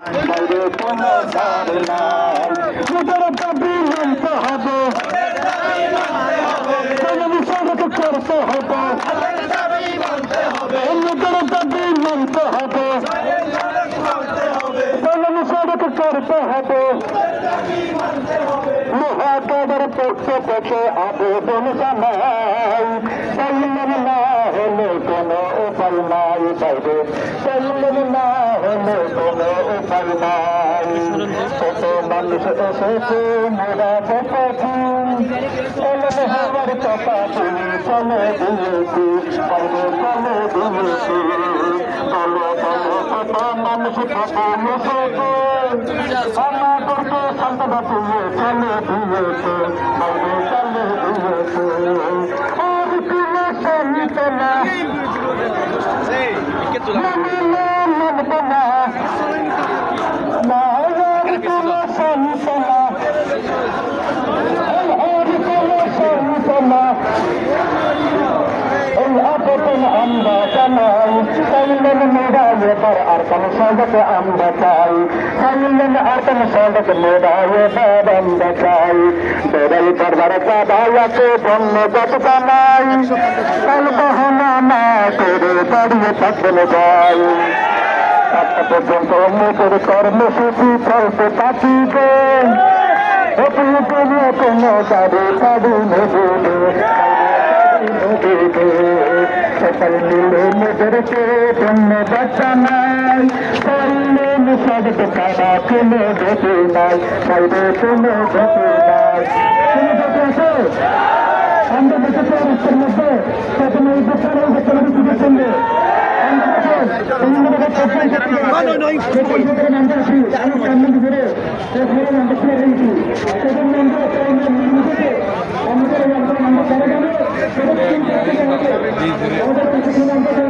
বাইরে কোনো ছাড় নাই নিজের দাবি মানতে হবে সড়ক করতে হবে নিজের দাবি মানতে হবে সড়ক করতে হবে মহাকাদের পক্ষ থেকে আবেদন জানাই সাইলেন না হলে কোনো উপায় নাই বাইরে সাইলেন না হলে কোনো উপায় নাই কত মানুষ এসেছে মোরা দেখেছি চলে হওয়ার কথা তুমি চলে দিয়েছি বাইরে চলে দিয়েছি চলো চলো কত মানুষ কত এসেছে আমাদেরকে সান্ত্বনা দিয়ে চলে দিয়েছে বাইরে চলে দিয়েছে আর কোনো সান্ত্বনা মানবে না আর কোনো সান্ত্বনা আর কোনো সান্ত্বনা আমরা জানাই সাইলেন মেয়েরা এবার আর কোন সড়কে আমরা চাই সাইলেন আর কোন সড়ক মেয়েরা এবার আমরা চাই বেড়াই দরবার যাবাইয়াকে ধন্যবাদ জানাই কাল বহনা না করে দাঁড়িয়ে থাকবেন যাই 7টা পর্যন্ত মুখের কর্মসূচি চলতে থাকিবে কোনো গাড়ি গাড়ি নেবে সকল মিলে নিজেরকে ধন্যবাদ জানাই করলেন সড়ক তারা কোনো গতি নাই বাইরে কোনো গতি নাই কোনো গতি আছে আমরা দেখেছি রাস্তার মধ্যে প্রথমে এই বছর চলবে আমাদের